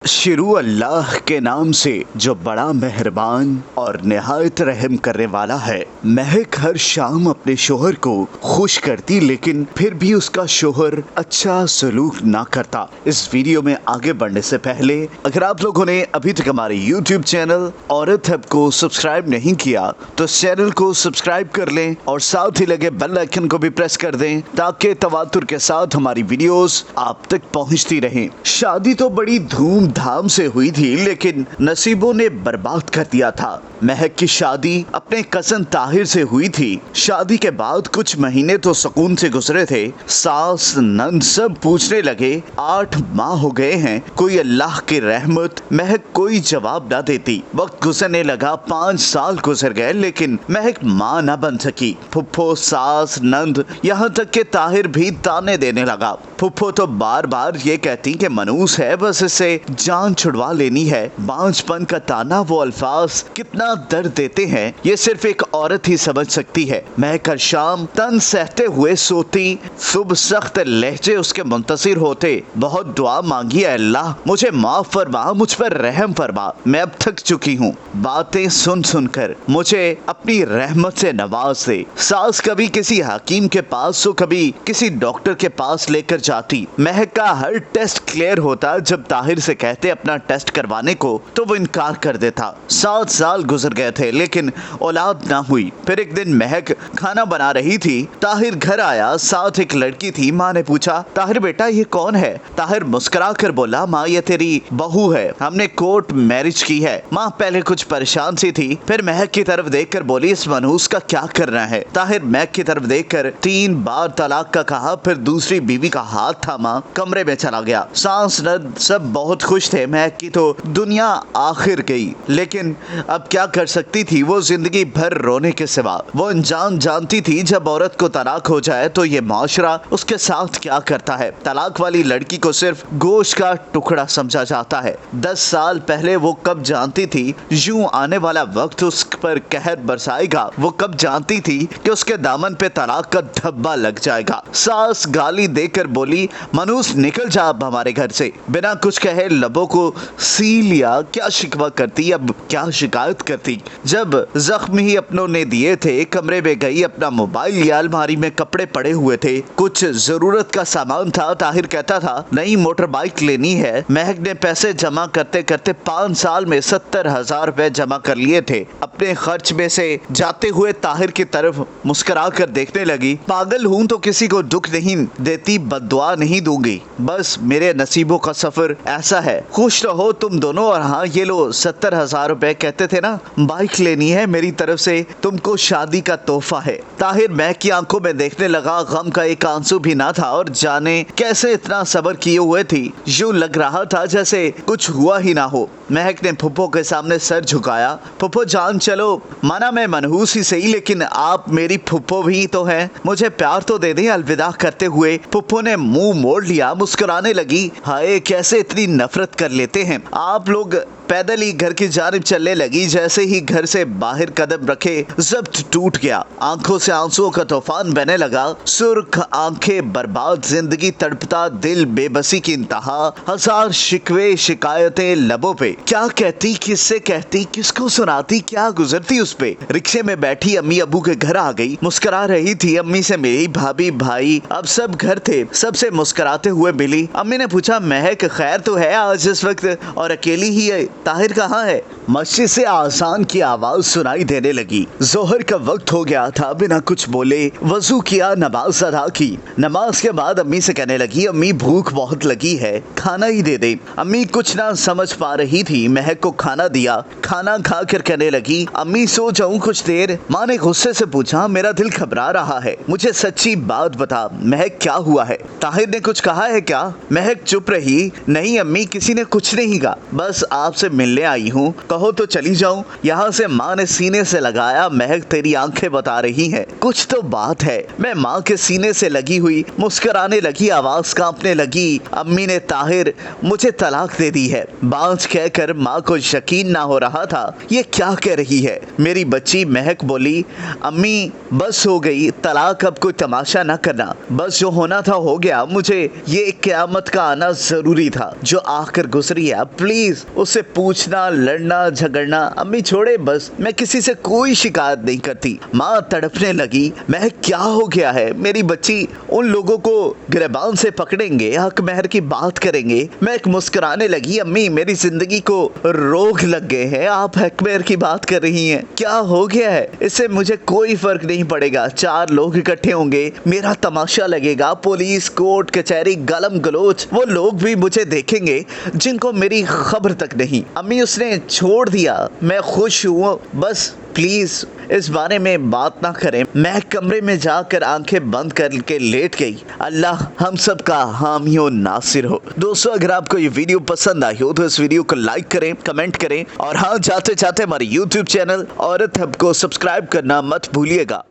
शुरू अल्लाह के नाम से जो बड़ा मेहरबान और निहायत रहम करने वाला है। महक हर शाम अपने शोहर को खुश करती, लेकिन फिर भी उसका शोहर अच्छा सलूक ना करता। इस वीडियो में आगे बढ़ने से पहले अगर आप लोगों ने अभी तक हमारे YouTube चैनल औरत हब को सब्सक्राइब नहीं किया तो इस चैनल को सब्सक्राइब कर लें और साथ ही लगे बेल आइकन को भी प्रेस कर दें ताकि तवातुर के साथ हमारी वीडियोस आप तक पहुंचती रहें। शादी तो बड़ी धूमधाम से हुई थी, लेकिन नसीबों ने बर्बाद कर दिया था। महक की शादी अपने कजन ताहिर से हुई थी। शादी के बाद कुछ महीने तो सुकून से गुजरे थे। सास नंद सब पूछने लगे 8 माह हो गए हैं, कोई अल्लाह की रहमत। महक कोई जवाब न देती। वक्त गुजरने लगा, 5 साल गुजर गए, लेकिन महक माँ न बन सकी। फुफ्फो, सास, नंद, यहाँ तक के ताहिर भी ताने देने लगा। फुफ्फो तो बार बार ये कहती कि मनूस है, बस इससे जान छुड़वा लेनी है। बांझपन का ताना, वो अल्फाज कितना दर्द देते हैं, ये सिर्फ एक औरत ही समझ सकती है। महक हर शाम तन सहते हुए सोती, सुबह सख्त लहजे उसके मुंतसिर होते। बहुत दुआ मांगी, अल्लाह मुझे माफ फरमा, मुझ पर रहम फरमा, मैं अब थक चुकी हूँ। बातें सुन सुनकर मुझे अपनी रहमत से नवाज दे। सास कभी किसी हकीम के पास तो कभी किसी डॉक्टर के पास लेकर जाती। महक का हर टेस्ट क्लियर होता। जब ताहिर से कहते अपना टेस्ट करवाने को तो वो इनकार कर देता। 7 साल गुजर गए थे, लेकिन औलाद ना हुई। फिर एक दिन महक खाना बना रही थी। ताहिर घर आया, साथ एक लड़की थी। माँ ने पूछा, ताहिर बेटा ये कौन है? ताहिर मुस्कुरा कर बोला, माँ ये तेरी बहू है, हमने कोर्ट मैरिज की है। माँ पहले कुछ परेशान सी थी, फिर महक की तरफ देखकर बोली, इस मनहूस का क्या करना है? ताहिर महक की तरफ देखकर 3 बार तलाक का कहा, फिर दूसरी बीवी का हाथ थामा, कमरे में चला गया। सांस नद सब बहुत खुश थे। महक की तो दुनिया आखिर गई, लेकिन अब क्या कर सकती थी वो जिंदगी भर रोने के सिवा। वो अनजान जानती थी जब औरत को तलाक हो जाए तो ये माशरा उसके साथ क्या करता है। तलाक वाली लड़की को सिर्फ गोश्त का टुकड़ा समझा जाता है। 10 साल पहले वो कब जानती थी यूं आने वाला वक्त उस पर कहर बरसाएगा। वो कब जानती थी कि उसके दामन पे तलाक का धब्बा लग जाएगा। सास गाली देकर बोली, मनूस निकल जा अब हमारे घर से। बिना कुछ कहे लबों को सी लिया। क्या शिकवा करती, अब क्या शिकायत करती। जब जख्म ही अपनों ने दिए थे, कमरे में गई, अपना मोबाइल लिया। अलमारी में कपड़े पड़े हुए थे, कुछ जरूरत का सामान था। ताहिर कहता था नई मोटर बाइक लेनी है। महक ने पैसे जमा करते करते 5 साल में 70,000 रुपए जमा कर लिए थे। अपने खर्च में से जाते हुए ताहिर की तरफ मुस्कुरा कर देखने लगी। पागल हूँ तो किसी को दुख नहीं देती, बद्दुआ नहीं दूंगी, बस मेरे नसीबों का सफर ऐसा है। खुश रहो तुम दोनों। और हाँ ये लो 70,000 रुपए, कहते थे ना बाइक लेनी है, मेरी तरफ से तुमको शादी का तोहफा है। ताहिर महक की आंखों में देखने लगा। गम का एक आंसू भी ना था और जाने कैसे इतना सब्र किए हुए थी। यूं लग रहा था जैसे कुछ हुआ ही ना हो। महक ने फुफ्फो के सामने सर झुकाया। फुफ्फो जान चलो, माना मैं मनहूस ही सही, लेकिन आप मेरी फुफ्फो भी तो हैं, मुझे प्यार तो दे दें। अलविदा करते हुए फुफ्फो ने मुंह मोड़ लिया, मुस्कुराने लगी। हाय कैसे इतनी नफरत कर लेते हैं आप लोग। पैदल ही घर की जानिब चलने लगी। जैसे ही घर से बाहर कदम रखे जब्त टूट गया। आंखों से आंसुओं का तूफान बहने लगा। सुर्ख आंखें बर्बाद, जिंदगी तड़पता, दिल बेबसी की इंतहा। 1000 शिकवे शिकायतें लबों पे। क्या कहती, किससे कहती, किसको सुनाती, क्या गुजरती उस पे। रिक्शे में बैठी अम्मी अबू के घर आ गई। मुस्कुरा रही थी। अम्मी से मेरी भाभी भाई अब सब घर थे, सबसे मुस्कुराते हुए मिली। अम्मी ने पूछा, महक खैर तो है आज इस वक्त और अकेली ही है? ताहिर कहाँ है? मस्जिद से आजान की आवाज सुनाई देने लगी। जोहर का वक्त हो गया था। बिना कुछ बोले वजू किया, नमाज अदा की। नमाज के बाद अम्मी से कहने लगी, अम्मी भूख बहुत लगी है, खाना ही दे दे। अम्मी कुछ ना समझ पा रही थी। महक को खाना दिया। खाना खा कर कहने लगी, अम्मी सो जाऊं कुछ देर? माँ ने गुस्से से पूछा, मेरा दिल घबरा रहा है, मुझे सच्ची बात बता, महक क्या हुआ है? ताहिर ने कुछ कहा है क्या? महक चुप रही। नहीं अम्मी, किसी ने कुछ नहीं कहा, बस आपसे तुमसे मिलने आई हूँ, कहो तो चली जाऊँ। यहाँ से माँ ने सीने से लगाया, महक तेरी आंखें बता रही हैं कुछ तो बात है। मैं माँ के सीने से लगी हुई मुस्कुराने लगी, आवाज कांपने लगी। अम्मी ने ताहिर मुझे तलाक दे दी है। बांझ कहकर माँ को यकीन ना हो रहा था, ये क्या कह रही है मेरी बच्ची। महक बोली, अम्मी बस हो गई तलाक, अब कोई तमाशा ना करना, बस जो होना था हो गया। मुझे ये क़यामत का आना जरूरी था जो आकर गुजरी है। प्लीज उससे पूछना, लड़ना, झगड़ना। अम्मी छोड़े बस, मैं किसी से कोई शिकायत नहीं करती। माँ तड़पने लगी, महक क्या हो गया है मेरी बच्ची। उन लोगों को गिरबान से पकड़ेंगे, हक महर की बात करेंगे। महक मुस्कुराने लगी, अम्मी मेरी जिंदगी को रोग लग गए हैं, आप हक महर की बात कर रही हैं, क्या हो गया है। इससे मुझे कोई फर्क नहीं पड़ेगा, 4 लोग इकट्ठे होंगे, मेरा तमाशा लगेगा, पुलिस, कोर्ट कचहरी, गलम गलोच, वो लोग भी मुझे देखेंगे जिनको मेरी खबर तक नहीं। अम्मी उसने छोड़ दिया, मैं खुश हूँ, बस प्लीज इस बारे में बात ना करें। मैं कमरे में जाकर आंखें बंद करके लेट गई। अल्लाह हम सब का हामी हो, नासिर हो। दोस्तों अगर आपको ये वीडियो पसंद आई हो तो इस वीडियो को लाइक करें, कमेंट करें और हाँ जाते जाते हमारे YouTube चैनल औरत हब को सब्सक्राइब करना मत भूलिएगा।